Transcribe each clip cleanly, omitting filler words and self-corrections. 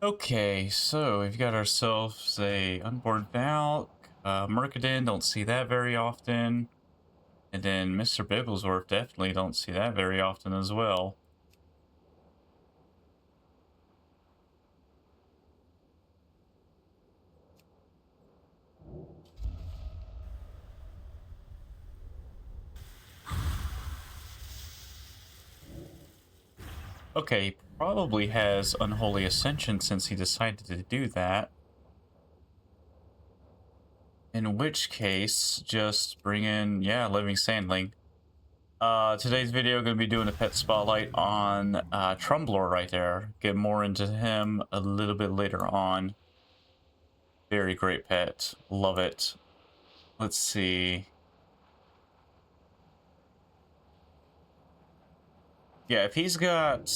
Okay, so we've got ourselves a unborn Valk, Mercadin, don't see that very often, and then Mr. Bigglesworth, definitely don't see that very often as well. Okay, he probably has Unholy Ascension since he decided to do that. In which case, just bring in, yeah, Living Sandling. Today's video gonna be doing a pet spotlight on Tremblor right there. Get more into him a little bit later on. Very great pet. Love it. Let's see. Yeah, if he's got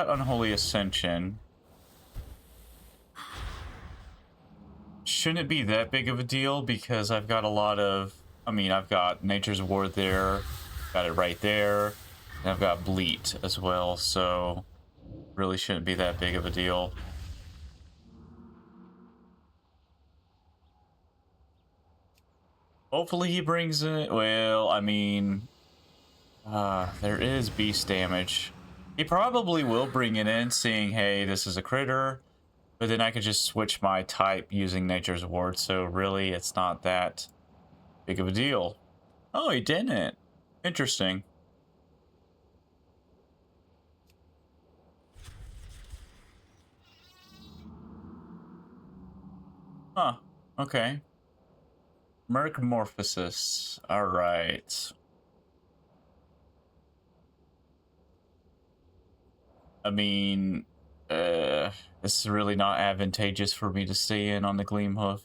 Unholy Ascension, shouldn't it be that big of a deal? Because I've got a lot of, I've got Nature's Ward there, got it right there, and I've got Bleat as well, so really shouldn't be that big of a deal. Hopefully he brings it. Well, there is beast damage. He probably will bring it in, seeing, hey, this is a critter. But then I could just switch my type using Nature's Ward, so really it's not that big of a deal. Oh, he didn't. Interesting. Huh. Okay. Mercmorphosis. Alright. I mean, this is really not advantageous for me to stay in on the Gleamhoof.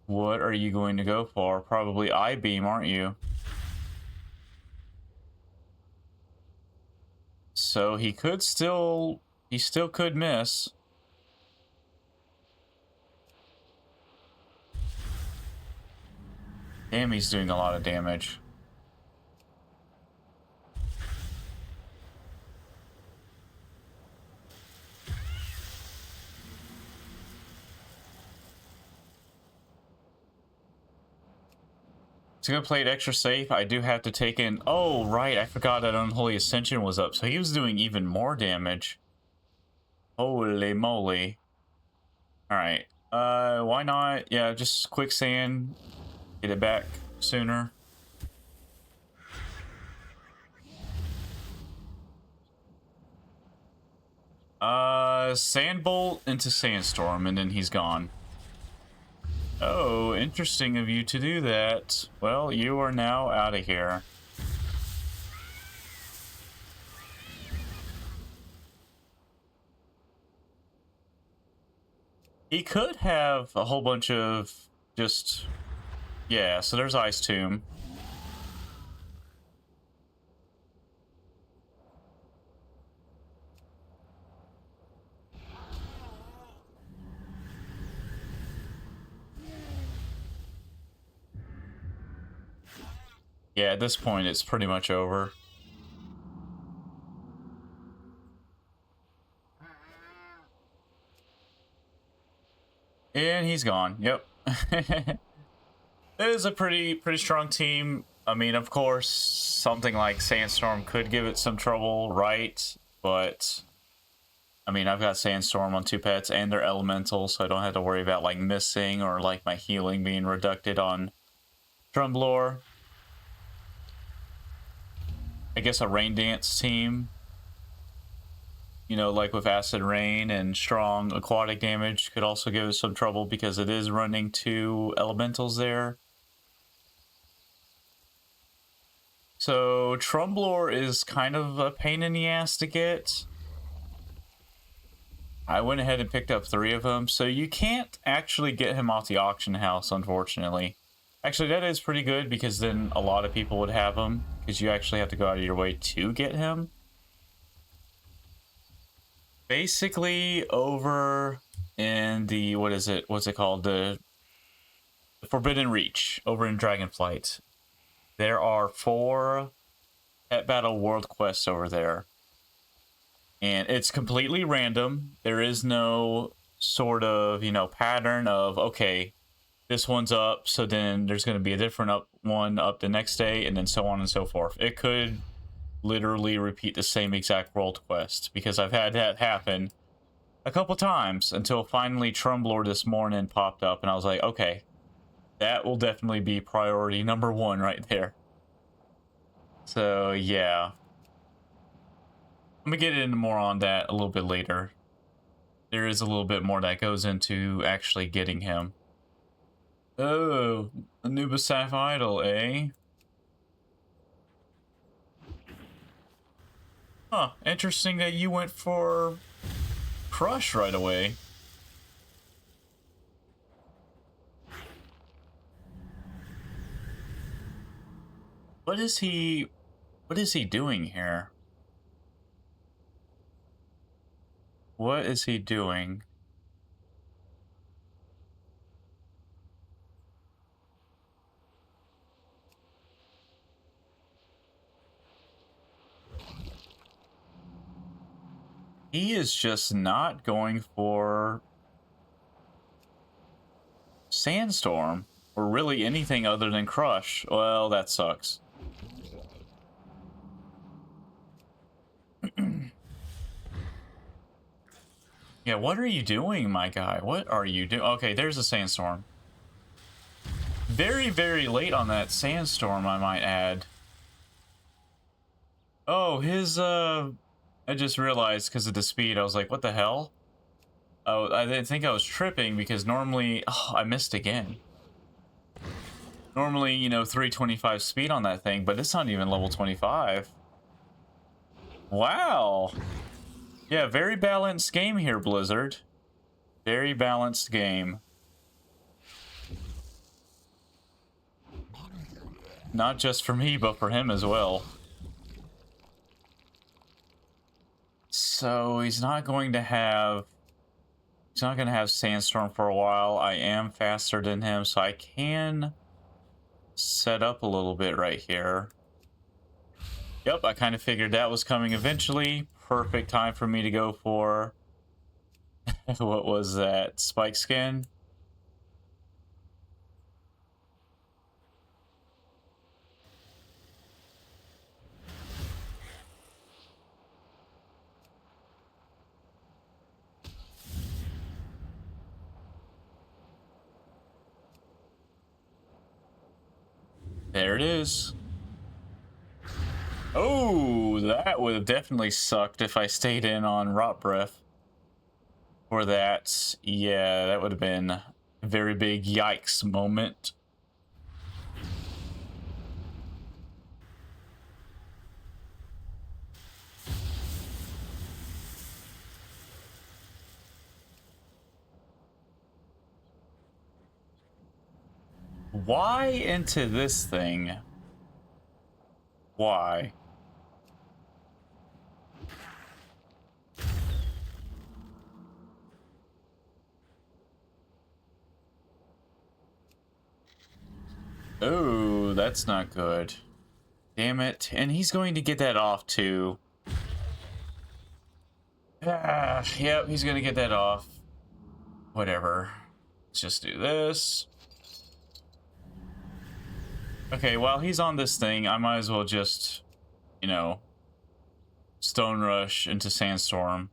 What are you going to go for? Probably I-Beam, aren't you? So he still could miss. Damn, he's doing a lot of damage. He's gonna play it extra safe. I do have to take in... Oh, right, I forgot that Unholy Ascension was up, so he was doing even more damage. Holy moly. Alright, why not? Yeah, just quicksand. Get it back sooner. Sandbolt into Sandstorm, and then he's gone. Oh, interesting of you to do that. Well, you are now out of here. He could have a whole bunch of just... Yeah, so there's Ice Tomb. Yeah, at this point, it's pretty much over. And he's gone. Yep. It is a pretty strong team. I mean, of course, something like Sandstorm could give it some trouble, right? But, I mean, I've got Sandstorm on 2 pets, and they're elemental, so I don't have to worry about, like, missing or, like, my healing being reducted on Tremblor. I guess a Rain Dance team, you know, like with Acid Rain and strong aquatic damage, could also give us some trouble because it is running 2 elementals there. So Tremblor is kind of a pain in the ass to get. I went ahead and picked up 3 of them, so you can't actually get him off the auction house, unfortunately. Actually, that is pretty good because then a lot of people would have him because you actually have to go out of your way to get him. Basically, over in the, what's it called? The Forbidden Reach, over in Dragonflight. There are 4 Pet Battle World Quests over there. And it's completely random. There is no sort of, pattern of, okay, this one's up, so then there's going to be a different one up the next day, and then so on and so forth. It could literally repeat the same exact world quest, because I've had that happen a couple times until finally Tremblor this morning popped up, and I was like, okay, that will definitely be priority number one right there. So, yeah. I'm going to get into more on that a little bit later. There is a little bit more that goes into actually getting him. Oh, Anubis Saf Idol, eh? Huh, interesting that you went for Crush right away. What is he doing here? What is he doing? He is just not going for Sandstorm, or really anything other than Crush. Well, that sucks. Yeah, what are you doing, my guy? What are you doing? Okay, there's a Sandstorm. Very, very late on that Sandstorm, I might add. Oh, his, I just realized because of the speed, I was like, what the hell? Oh, I didn't think I was tripping because normally, oh, I missed again. Normally, 325 speed on that thing, but it's not even level 25. Wow. Yeah, very balanced game here, Blizzard. Very balanced game. Not just for me, but for him as well. So he's not going to have Sandstorm for a while. I am faster than him, so I can set up a little bit right here. Yep, I kind of figured that was coming eventually. Perfect time for me to go for what was that? Spike skin? There it is. Oh, that would have definitely sucked if I stayed in on Rot Breath for that. Yeah, that would have been a very big yikes moment. Why into this thing? Why? Oh, that's not good. Damn it. And he's going to get that off too. Ah, yep, he's going to get that off. Whatever. Let's just do this. Okay, while he's on this thing, I might as well just, Stone Rush into Sandstorm.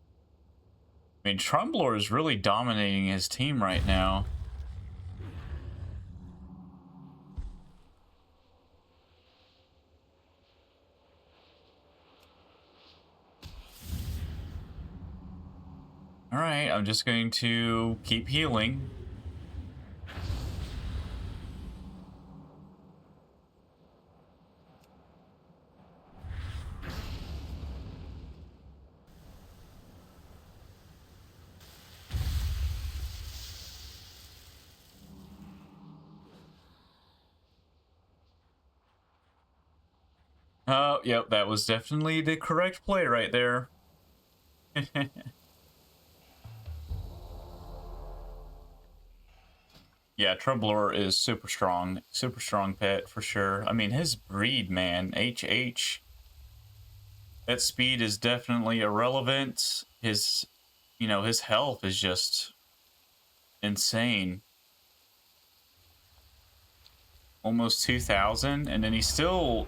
I mean, Tremblor is really dominating his team right now. Alright, I'm just going to keep healing. Oh, yep, that was definitely the correct play right there. Yeah, Tremblor is super strong pet for sure. I mean, his breed, man, HH, That speed is definitely irrelevant. His, his health is just insane. Almost 2,000, and then he still,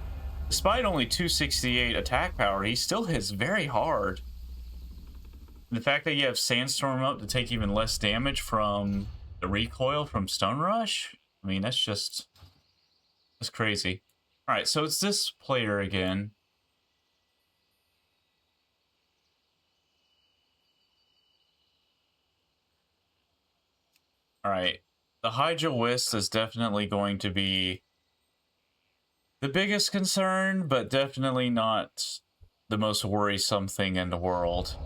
despite only 268 attack power, he still hits very hard. And the fact that you have Sandstorm up to take even less damage from the recoil from Stone Rush, I mean, that's crazy. All right, so it's this player again. All right, the Hydra Wisp is definitely going to be the biggest concern, but definitely not the most worrisome thing in the world.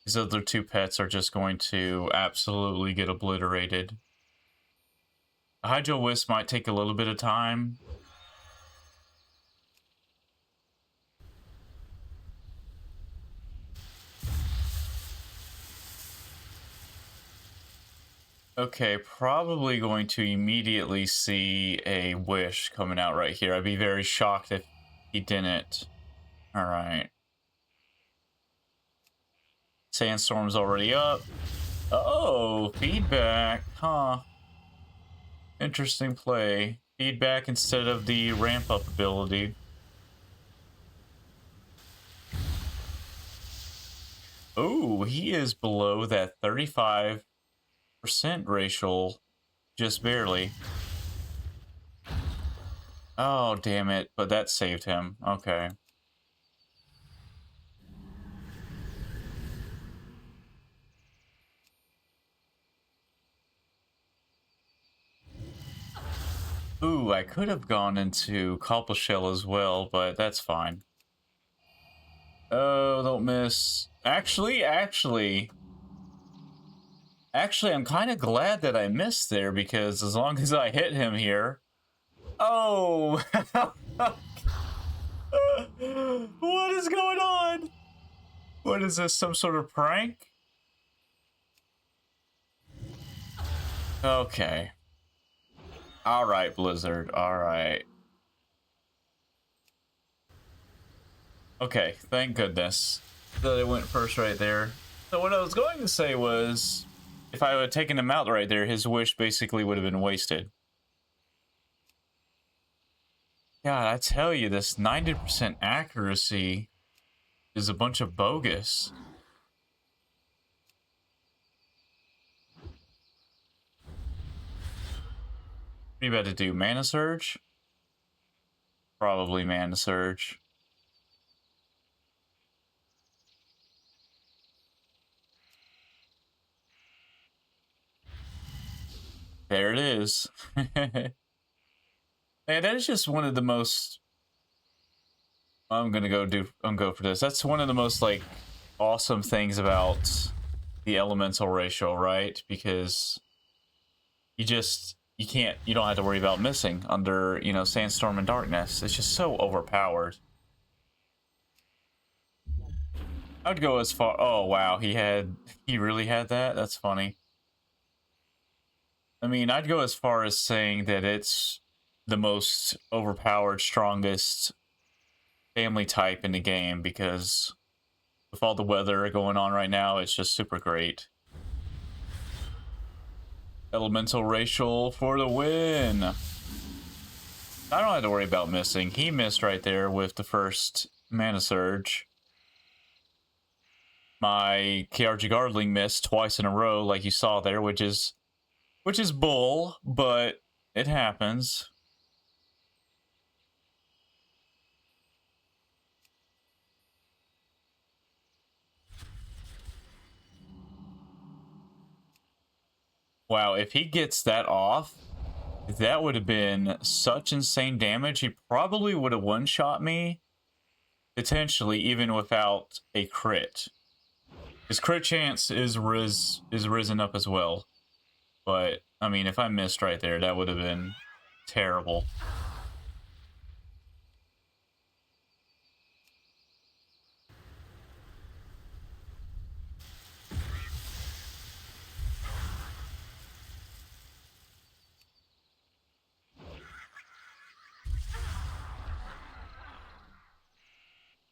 These other two pets are just going to absolutely get obliterated. The Hydro Wisp might take a little bit of time. Okay, probably going to immediately see a Wish coming out right here. I'd be very shocked if he didn't. Alright. Sandstorm's already up. Oh, feedback. Huh. Interesting play. Feedback instead of the ramp-up ability. Oh, he is below that 35% racial. Just barely. Oh, damn it. But that saved him. Okay. Ooh, I could have gone into Copple Shell as well, but that's fine. Oh, don't miss. Actually, I'm kind of glad that I missed there, because as long as I hit him here... Oh! What is going on? What is this, some sort of prank? Okay. Alright, Blizzard, alright. Okay, thank goodness that it went first right there. So what I was going to say was, if I had taken him out right there, his wish basically would have been wasted. God, I tell you, this 90% accuracy is a bunch of bogus. What are you about to do? Mana Surge? Probably Mana Surge. There it is. Man, that is just one of the most... I'm gonna go for this. That's one of the most, like, awesome things about the elemental ratio, right? Because you don't have to worry about missing under, Sandstorm and Darkness. It's just so overpowered. I would go as far... Oh, wow, he really had that? That's funny. I mean, I'd go as far as saying that it's the most overpowered, strongest family type in the game, because with all the weather going on right now, it's just super great. Elemental Racial for the win! I don't have to worry about missing. He missed right there with the first Mana Surge. My KRG Guardling missed twice in a row, like you saw there, which is bull, but it happens. Wow, if he gets that off, that would have been such insane damage. He probably would have one-shot me, potentially, even without a crit. His crit chance is risen up as well. But, I mean, if I missed right there, that would have been terrible.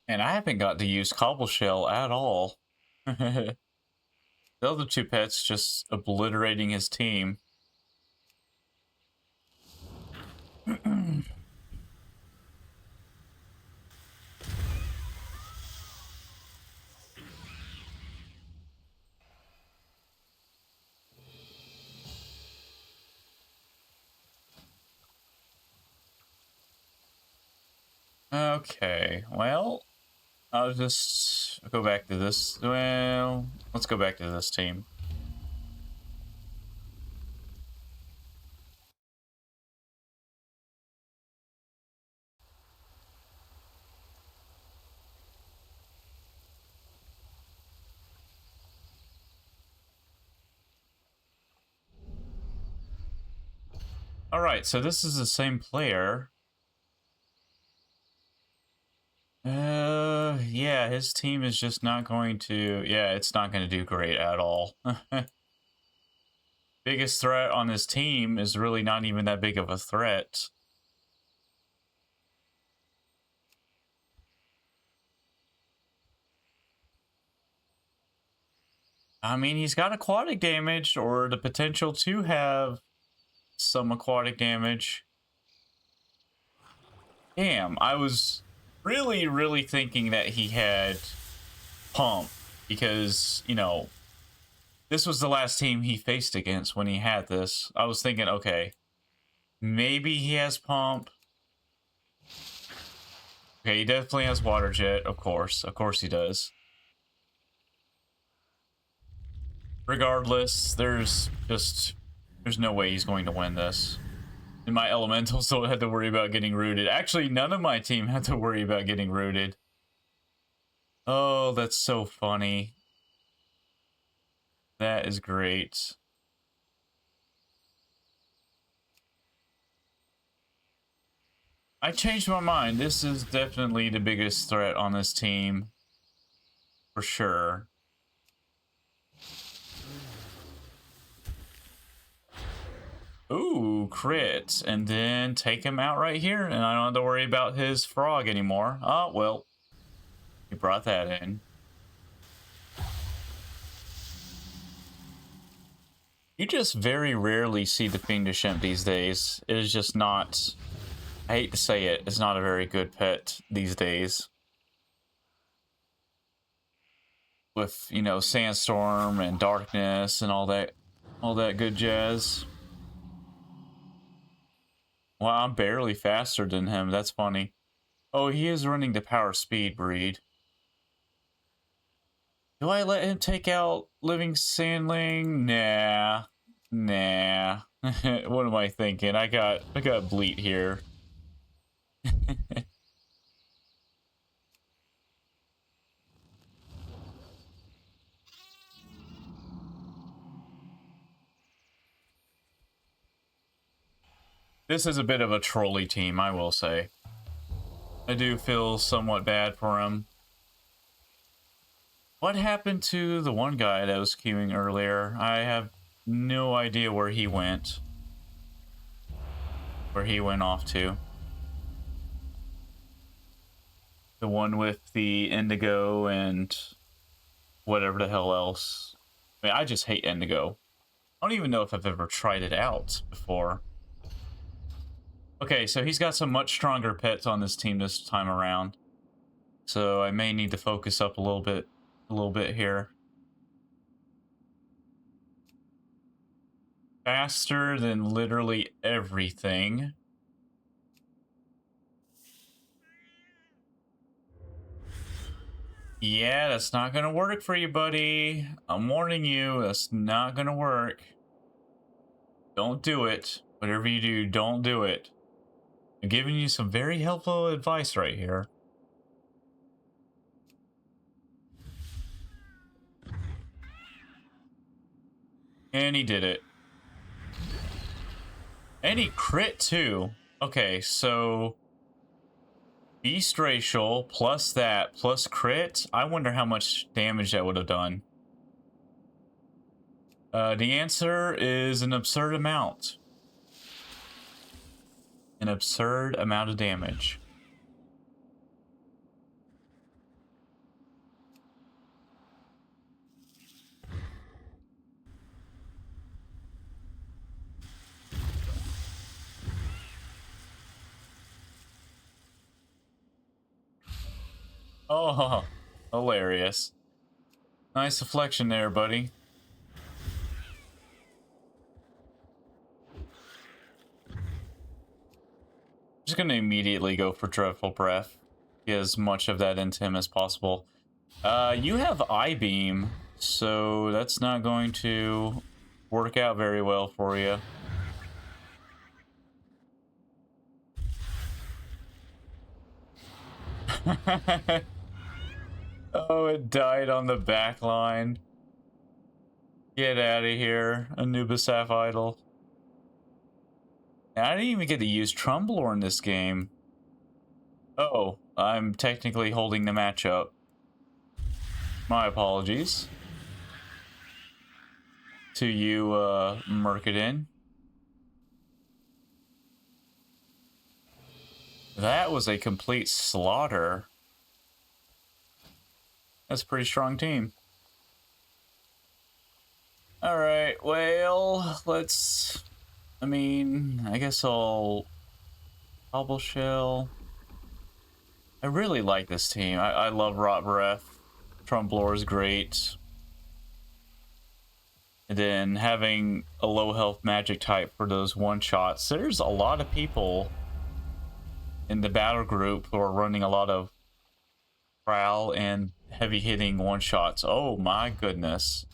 And I haven't got to use Cobble Shell at all. The other two pets just obliterating his team. Okay, well, I'll just go back to this. Well, let's go back to this team. All right, so this is the same player. Yeah, his team is just not going to, yeah, it's not going to do great at all. Biggest threat on his team is really not even that big of a threat. I mean, he's got aquatic damage or the potential to have some aquatic damage. Damn, I was really thinking that he had Pump because, you know, this was the last team he faced against when he had this. I was thinking, okay, maybe he has Pump. Okay, he definitely has Water Jet, of course. Of course he does. Regardless, there's no way he's going to win this. And my elementals don't have to worry about getting rooted. Actually, none of my team had to worry about getting rooted. Oh, that's so funny. That is great. I changed my mind. This is definitely the biggest threat on this team. For sure. Ooh, crit. And then take him out right here. And I don't have to worry about his frog anymore. Oh, well. He brought that in. You just very rarely see the Fiendish Imp these days. It is just not... I hate to say it, it's not a very good pet these days. With, you know, Sandstorm and Darkness and all that good jazz. Well, I'm barely faster than him. That's funny. Oh, he is running the power speed breed. Do I let him take out Living Sandling? Nah. Nah. What am I thinking? I got Bleat here. This is a bit of a trolly team, I will say. I do feel somewhat bad for him. What happened to the one guy that was queuing earlier? I have no idea where he went. Where he went off to. The one with the indigo and whatever the hell else. I mean, I just hate indigo. I don't even know if I've ever tried it out before. Okay, so he's got some much stronger pets on this team this time around. So I may need to focus up a little bit here. Faster than literally everything. Yeah, that's not gonna work for you, buddy. I'm warning you, that's not gonna work. Don't do it. Whatever you do, don't do it. I'm giving you some very helpful advice right here. And he did it. And he crit too. Okay, so Beast Racial plus that plus crit. I wonder how much damage that would have done. The answer is an absurd amount. An absurd amount of damage. Oh, hilarious. Nice deflection there, buddy. Just gonna immediately go for Dreadful Breath. Get as much of that into him as possible. You have Eye Beam, so that's not going to work out very well for you. Oh, it died on the back line. Get out of here, Anubis Half Idol. I didn't even get to use Tremblor in this game. Oh, I'm technically holding the matchup. My apologies to you, Mercadin. That was a complete slaughter. That's a pretty strong team. Alright, well, let's... I mean, I guess I'll... Bubble Shell. I really like this team. I love Rot Breath. Tremblor is great. And then having a low health magic type for those one-shots. There's a lot of people in the battle group who are running a lot of prowl and heavy hitting one-shots. Oh my goodness.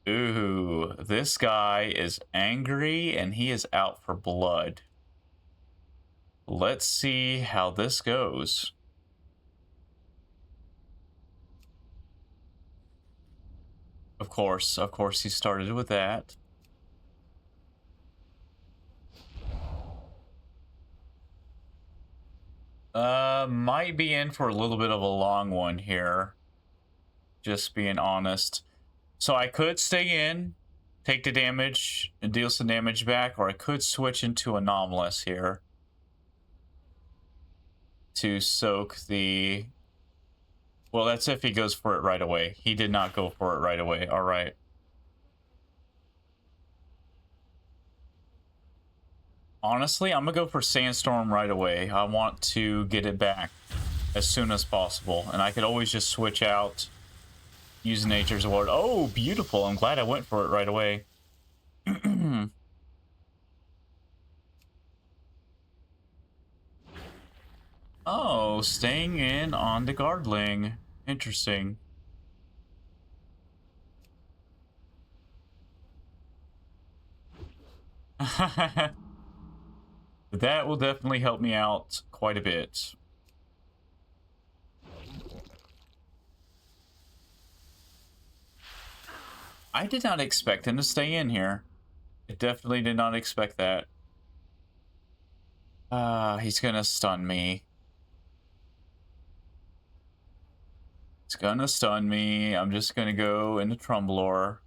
Ooh, this guy is angry and he is out for blood. Let's see how this goes. Of course he started with that. Might be in for a little bit of a long one here. Just being honest. So I could stay in, take the damage, and deal some damage back, or I could switch into Anomalous here to soak the... Well, that's if he goes for it right away. He did not go for it right away. All right. Honestly, I'm going to go for Sandstorm right away. I want to get it back as soon as possible. And I could always just switch out, use Nature's Ward. Oh, beautiful. I'm glad I went for it right away. Oh, staying in on the Guardling. Interesting. That will definitely help me out quite a bit. I did not expect him to stay in here. I definitely did not expect that. He's gonna stun me. It's gonna stun me. I'm just gonna go into Tremblor.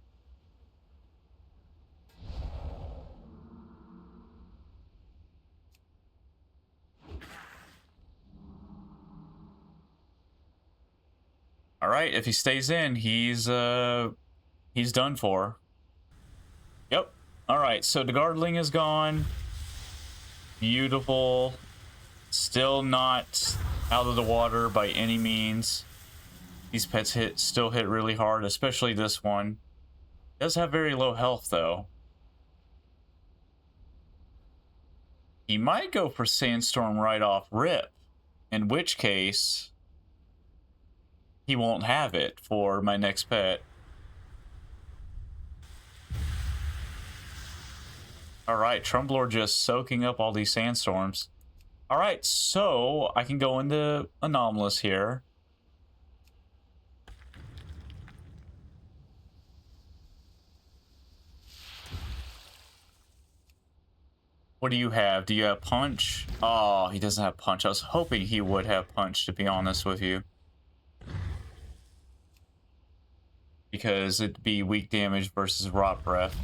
All right, if he stays in, he's done for. Yep. All right, so the Guardling is gone. Beautiful. Still not out of the water by any means. These pets still hit really hard, especially this one. Does have very low health though. He might go for Sandstorm right off rip, in which case he won't have it for my next pet. Alright, Tremblor just soaking up all these sandstorms. Alright, so I can go into Anomalous here. What do you have? Do you have Punch? Oh, he doesn't have Punch. I was hoping he would have Punch, to be honest with you. Because it'd be weak damage versus Rot Breath.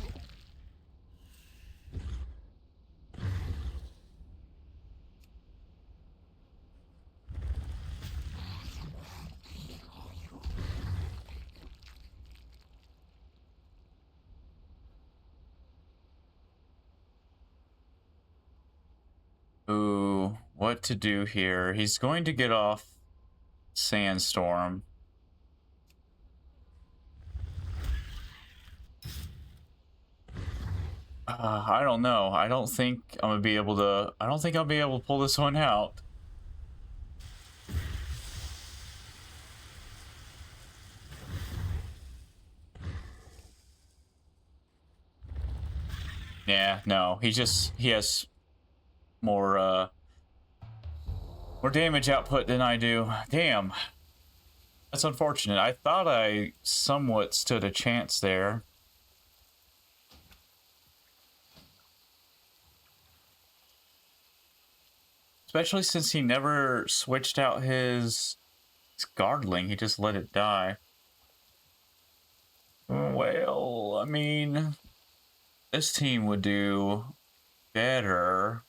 Ooh, what to do here? He's going to get off Sandstorm. I don't know. I don't think I'm gonna be able to. I don't think I'll be able to pull this one out. Yeah, no. He has more more damage output than I do. Damn. That's unfortunate. I thought I somewhat stood a chance there. Especially since he never switched out his Guardling. He just let it die. Well, I mean, this team would do better.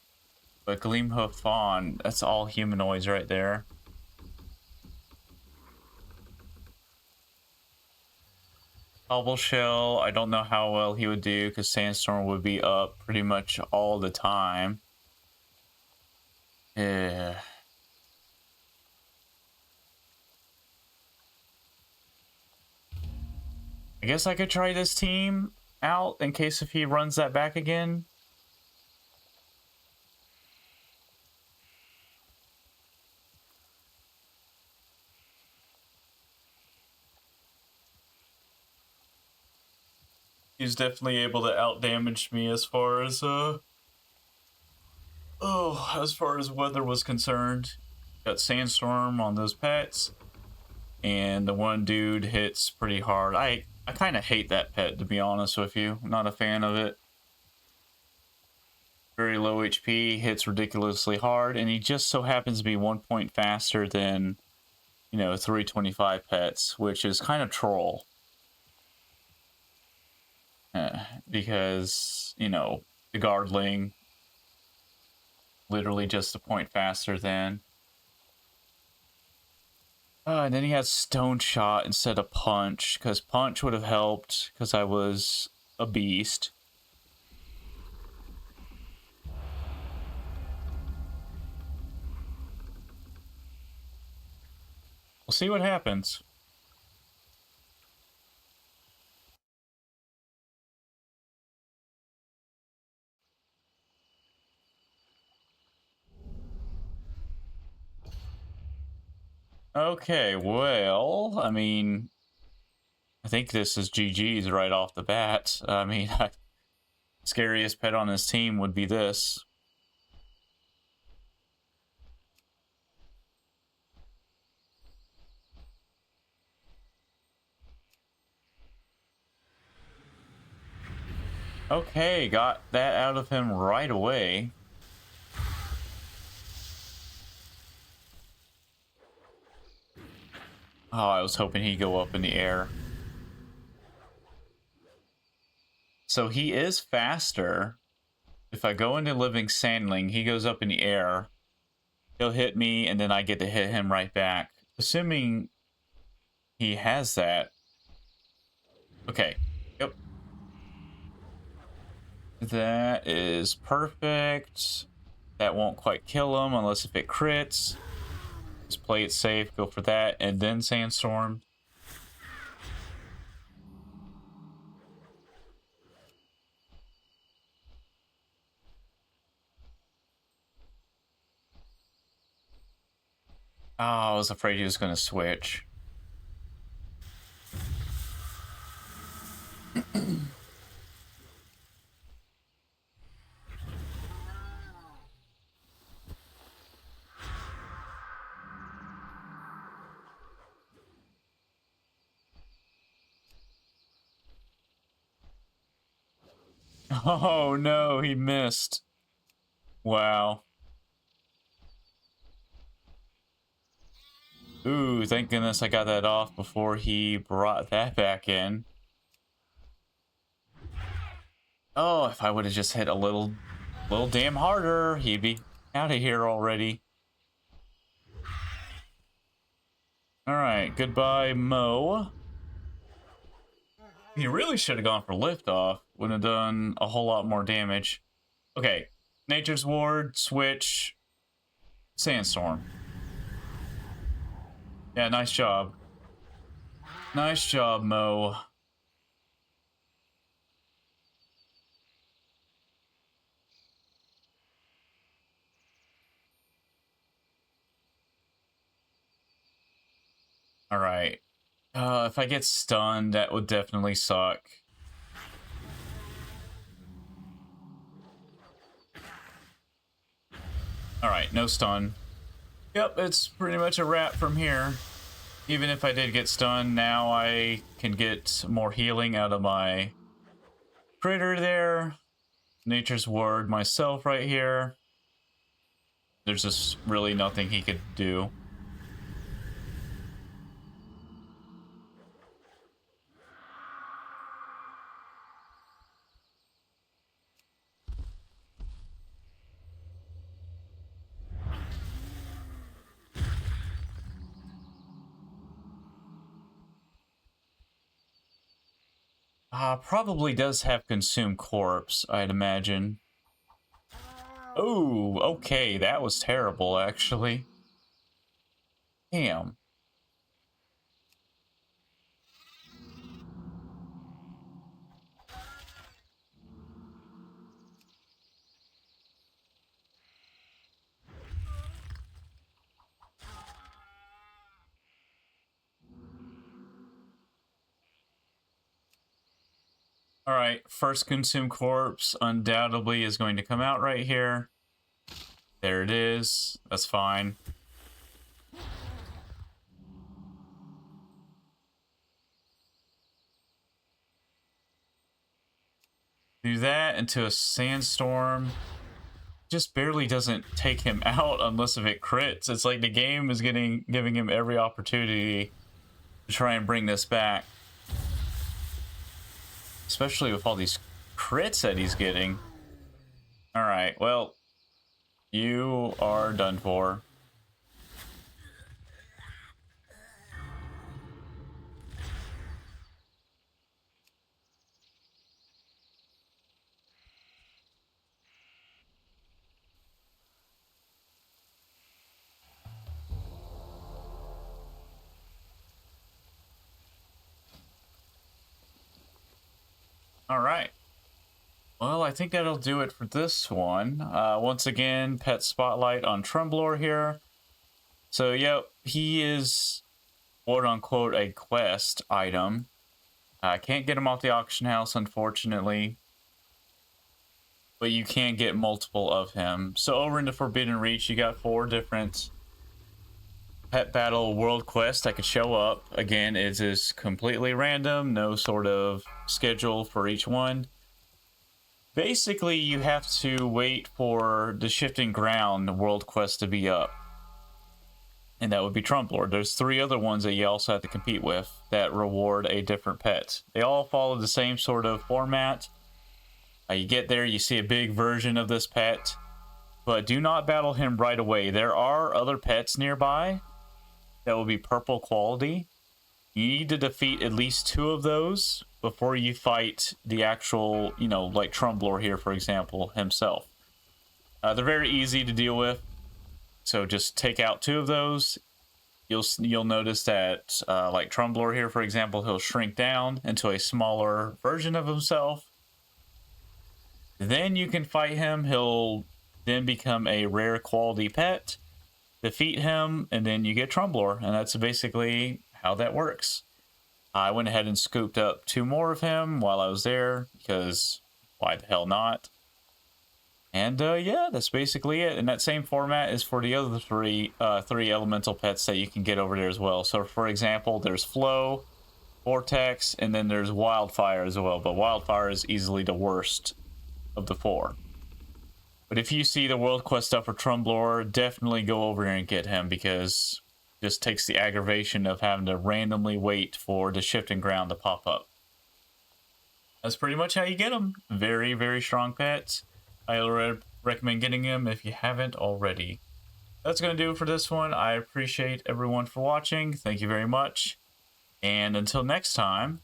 But Gleamhoof Fawn, that's all humanoids right there. Bubble Shell, I don't know how well he would do because Sandstorm would be up pretty much all the time. Yeah. I guess I could try this team out in case if he runs that back again. He's definitely able to out-damage me as far as as far as weather was concerned. Got Sandstorm on those pets. And the one dude hits pretty hard. I kind of hate that pet, to be honest with you. I'm not a fan of it. Very low HP, hits ridiculously hard, and he just so happens to be 1 point faster than, 325 pets, which is kind of troll. Because, the Guardling literally just a point faster than. And then he has Stone Shot instead of Punch, because Punch would have helped, because I was a beast. We'll see what happens. Okay, well, I mean, I think this is GG's right off the bat. I mean, scariest pet on his team would be this. Okay, got that out of him right away. Oh, I was hoping he'd go up in the air. So he is faster. If I go into Living Sandling, he goes up in the air. He'll hit me, and then I get to hit him right back. Assuming he has that. Okay. Yep. That is perfect. That won't quite kill him unless if it crits. Just play it safe, go for that, and then Sandstorm. Oh, I was afraid he was going to switch. Oh no, he missed. Wow. Ooh, thank goodness I got that off before he brought that back in. Oh, if I would have just hit a little damn harder, he'd be out of here already. Alright, goodbye, Mo. He really should have gone for liftoff. Would have done a whole lot more damage. Okay, Nature's Ward, switch, Sandstorm. Yeah, nice job. Nice job, Mo. All right. If I get stunned, that would definitely suck. All right, no stun. Yep, it's pretty much a wrap from here. Even if I did get stunned, now I can get more healing out of my critter there. Nature's Word myself right here. There's just really nothing he could do. Probably does have Consume Corpse, I'd imagine. Oh, okay, that was terrible, actually. Damn. All right, first Consume Corpse undoubtedly is going to come out right here. There it is. That's fine. Do that into a Sandstorm. Just barely doesn't take him out unless if it crits. It's like the game is giving him every opportunity to try and bring this back. Especially with all these crits that he's getting. Alright, well, you are done for. Alright. Well, I think that'll do it for this one. Once again, pet spotlight on Tremblor here. So, yep, he is quote-unquote a quest item. I can't get him off the auction house, unfortunately. But you can get multiple of him. So over in the Forbidden Reach, you got 4 different pet battle world quests that could show up. Again, it is completely random, no sort of schedule for each one. Basically, you have to wait for the Shifting Ground world quest to be up. And that would be Tremblor. There's 3 other ones that you also have to compete with that reward a different pet. They all follow the same sort of format. You get there, you see a big version of this pet, but do not battle him right away. There are other pets nearby that will be purple quality. You need to defeat at least 2 of those before you fight the actual, you know, like Tremblor here, for example, himself. They're very easy to deal with, so just take out 2 of those. You'll notice that, like Tremblor here, for example, he'll shrink down into a smaller version of himself. Then you can fight him. He'll then become a rare quality pet. Defeat him, and then you get Tremblor, and that's basically how that works. I went ahead and scooped up 2 more of him while I was there, because why the hell not? And yeah, that's basically it. And that same format is for the other 3 elemental pets that you can get over there as well. So for example, there's Flow, Vortex, and then there's Wildfire as well. But Wildfire is easily the worst of the 4. But if you see the world quest stuff for Tremblor, definitely go over here and get him, because it just takes the aggravation of having to randomly wait for the Shifting Ground to pop up. That's pretty much how you get him. Very, very strong pet. I recommend getting him if you haven't already. That's going to do it for this one. I appreciate everyone for watching. Thank you very much. And until next time,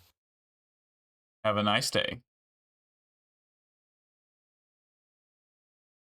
have a nice day.